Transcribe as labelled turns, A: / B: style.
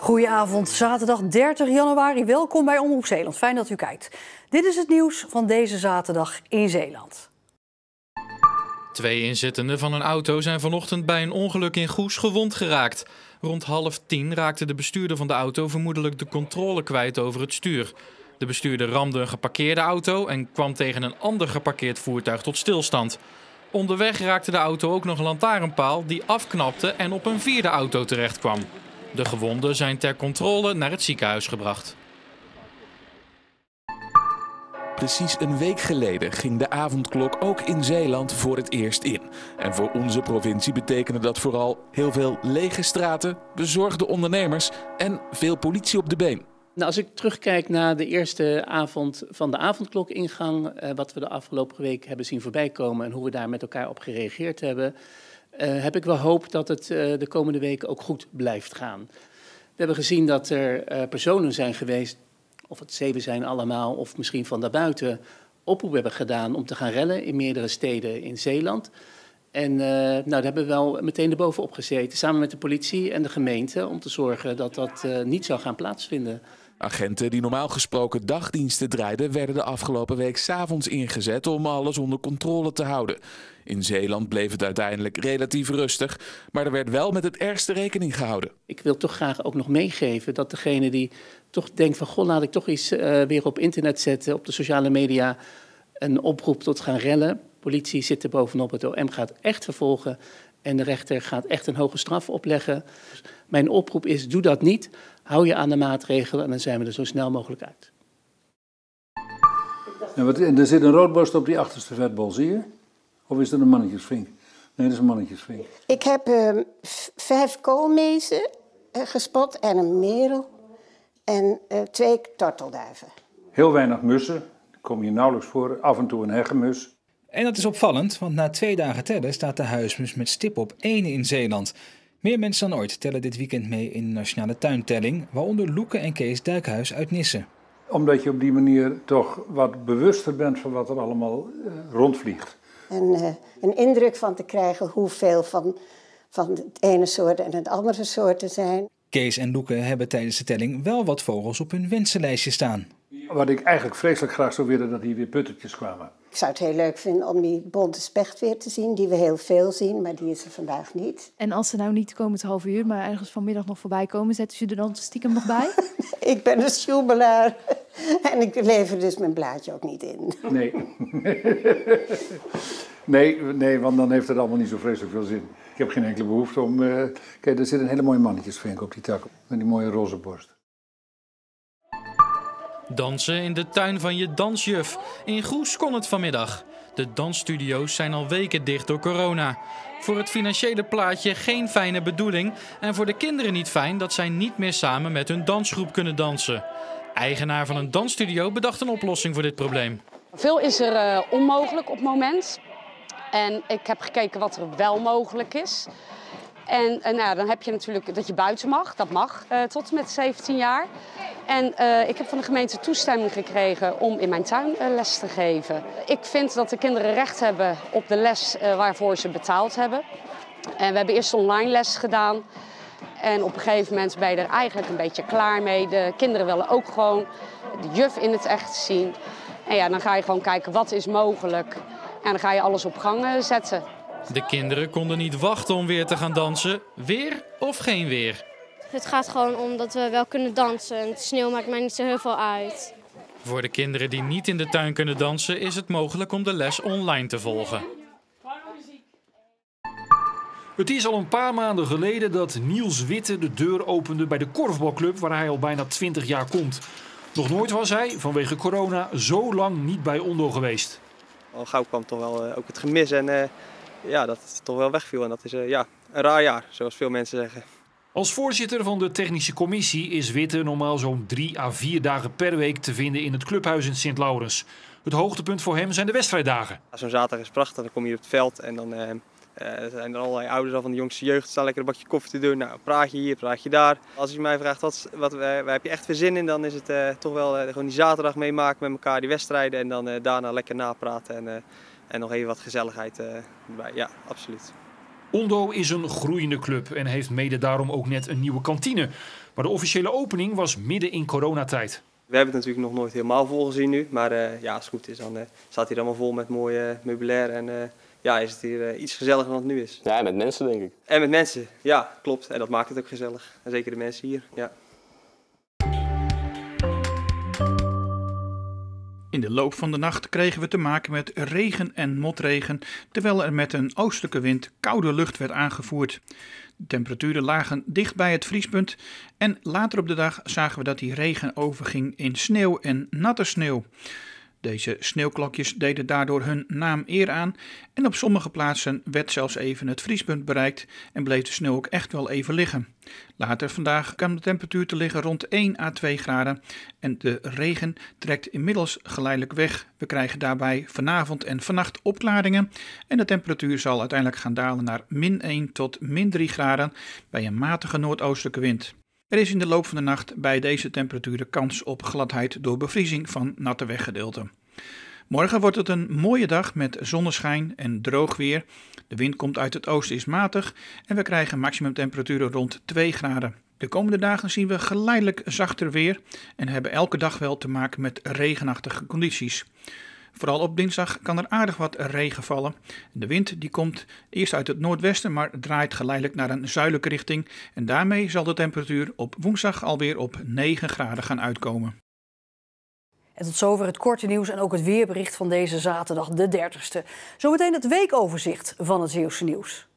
A: Goedenavond, zaterdag 30 januari. Welkom bij Omroep Zeeland. Fijn dat u kijkt. Dit is het nieuws van deze zaterdag in Zeeland.
B: 2 inzittenden van een auto zijn vanochtend bij een ongeluk in Goes gewond geraakt. Rond 9:30 raakte de bestuurder van de auto vermoedelijk de controle kwijt over het stuur. De bestuurder ramde een geparkeerde auto en kwam tegen een ander geparkeerd voertuig tot stilstand. Onderweg raakte de auto ook nog een lantaarnpaal die afknapte en op een 4e auto terechtkwam. De gewonden zijn ter controle naar het ziekenhuis gebracht.
C: Precies een week geleden ging de avondklok ook in Zeeland voor het eerst in. En voor onze provincie betekende dat vooral heel veel lege straten, bezorgde ondernemers en veel politie op de been.
D: Nou, als ik terugkijk naar de eerste avond van de avondklokingang, wat we de afgelopen week hebben zien voorbij komen en hoe we daar met elkaar op gereageerd hebben, heb ik wel hoop dat het de komende weken ook goed blijft gaan. We hebben gezien dat er personen zijn geweest, of het 7 zijn allemaal, of misschien van daarbuiten, oproep hebben gedaan om te gaan rellen in meerdere steden in Zeeland. En daar hebben we wel meteen erbovenop gezeten, samen met de politie en de gemeente, om te zorgen dat dat niet zou gaan plaatsvinden.
C: Agenten die normaal gesproken dagdiensten draaiden, werden de afgelopen week 's avonds ingezet om alles onder controle te houden. In Zeeland bleef het uiteindelijk relatief rustig, maar er werd wel met het ergste rekening gehouden.
D: Ik wil toch graag ook nog meegeven dat degene die toch denkt van, goh, laat ik toch iets weer op internet zetten, op de sociale media, een oproep tot gaan rellen. Politie zit er bovenop, het OM gaat echt vervolgen en de rechter gaat echt een hoge straf opleggen. Mijn oproep is, doe dat niet. Hou je aan de maatregelen en dan zijn we er zo snel mogelijk uit.
E: Er zit een roodborst op die achterste vetbol, zie je? Of is dat een mannetjesvink? Nee, dat is een mannetjesvink.
F: Ik heb 5 koolmezen gespot en een merel en 2 tortelduiven.
E: Heel weinig mussen, die komen hier nauwelijks voor. Af en toe een hegemus.
G: En dat is opvallend, want na 2 dagen tellen staat de huismus met stip op 1 in Zeeland. Meer mensen dan ooit tellen dit weekend mee in de Nationale Tuintelling, waaronder Loeke en Kees Duikhuis uit Nisse.
E: Omdat je op die manier toch wat bewuster bent van wat er allemaal rondvliegt.
F: En een indruk van te krijgen hoeveel van het ene soort en het andere soort er zijn.
G: Kees en Loeke hebben tijdens de telling wel wat vogels op hun wensenlijstje staan.
E: Wat ik eigenlijk vreselijk graag zou willen, dat hier weer puttertjes kwamen.
F: Ik zou het heel leuk vinden om die bonte specht weer te zien, die we heel veel zien, maar die is er vandaag niet.
H: En als ze nou niet komend half uur, maar ergens vanmiddag nog voorbij komen, zetten ze er dan stiekem nog bij?
F: Ik ben een sjoemelaar en ik lever dus mijn blaadje ook niet in.
E: Nee. nee, want dan heeft het allemaal niet zo vreselijk veel zin. Ik heb geen enkele behoefte om... Kijk, er zit een hele mooie mannetjesvink op die tak, met die mooie roze borst.
B: Dansen in de tuin van je dansjuf. In Goes kon het vanmiddag. De dansstudio's zijn al weken dicht door corona. Voor het financiële plaatje geen fijne bedoeling. En voor de kinderen niet fijn dat zij niet meer samen met hun dansgroep kunnen dansen. Eigenaar van een dansstudio bedacht een oplossing voor dit probleem.
I: Veel is er onmogelijk op het moment. En ik heb gekeken wat er wel mogelijk is. En nou, dan heb je natuurlijk dat je buiten mag. Dat mag tot en met 17 jaar. En ik heb van de gemeente toestemming gekregen om in mijn tuin les te geven. Ik vind dat de kinderen recht hebben op de les waarvoor ze betaald hebben. En we hebben eerst online les gedaan. En op een gegeven moment ben je er eigenlijk een beetje klaar mee. De kinderen willen ook gewoon de juf in het echt zien. En ja, dan ga je gewoon kijken wat is mogelijk. En dan ga je alles op gang zetten.
B: De kinderen konden niet wachten om weer te gaan dansen. Weer of geen weer?
J: Het gaat gewoon om dat we wel kunnen dansen. Het sneeuw maakt mij niet zo heel veel uit.
B: Voor de kinderen die niet in de tuin kunnen dansen is het mogelijk om de les online te volgen.
K: Het is al een paar maanden geleden dat Niels Witte de deur opende bij de korfbalclub waar hij al bijna 20 jaar komt. Nog nooit was hij, vanwege corona, zo lang niet bij Ondo geweest.
L: Al gauw kwam toch wel ook het gemis en dat het toch wel wegviel. En dat is een raar jaar, zoals veel mensen zeggen.
K: Als voorzitter van de technische commissie is Witte normaal zo'n 3 à 4 dagen per week te vinden in het clubhuis in Sint-Laurens. Het hoogtepunt voor hem zijn de wedstrijddagen.
L: Zo'n zaterdag is prachtig, dan kom je op het veld en dan zijn er allerlei ouders al van de jongste jeugd staan lekker een bakje koffie te doen. Nou, praat je hier, praat je daar. Als je mij vraagt waar heb je echt weer zin in, dan is het toch wel gewoon die zaterdag meemaken met elkaar, die wedstrijden en dan daarna lekker napraten en nog even wat gezelligheid erbij. Ja, absoluut.
K: Ondo is een groeiende club en heeft mede daarom ook net een nieuwe kantine. Maar de officiële opening was midden in coronatijd.
L: We hebben het natuurlijk nog nooit helemaal vol gezien nu. Maar ja, als het goed is, dan staat hij allemaal vol met mooi meubilair. En ja, is het hier iets gezelliger dan het nu is.
M: Ja, met mensen denk ik.
L: En met mensen, ja, klopt. En dat maakt het ook gezellig. En zeker de mensen hier, ja.
N: In de loop van de nacht kregen we te maken met regen en motregen, terwijl er met een oostelijke wind koude lucht werd aangevoerd. De temperaturen lagen dicht bij het vriespunt en later op de dag zagen we dat die regen overging in sneeuw en natte sneeuw. Deze sneeuwklokjes deden daardoor hun naam eer aan en op sommige plaatsen werd zelfs even het vriespunt bereikt en bleef de sneeuw ook echt wel even liggen. Later vandaag kwam de temperatuur te liggen rond 1 à 2 graden en de regen trekt inmiddels geleidelijk weg. We krijgen daarbij vanavond en vannacht opklaringen en de temperatuur zal uiteindelijk gaan dalen naar -1 tot -3 graden bij een matige noordoostelijke wind. Er is in de loop van de nacht bij deze temperaturen kans op gladheid door bevriezing van natte weggedeelten. Morgen wordt het een mooie dag met zonneschijn en droog weer. De wind komt uit het oosten, is matig en we krijgen maximumtemperaturen rond 2 graden. De komende dagen zien we geleidelijk zachter weer en hebben elke dag wel te maken met regenachtige condities. Vooral op dinsdag kan er aardig wat regen vallen. De wind die komt eerst uit het noordwesten, maar draait geleidelijk naar een zuidelijke richting. En daarmee zal de temperatuur op woensdag alweer op 9 graden gaan uitkomen.
A: En tot zover het korte nieuws en ook het weerbericht van deze zaterdag, de 30e. Zometeen het weekoverzicht van het Zeeuwse nieuws.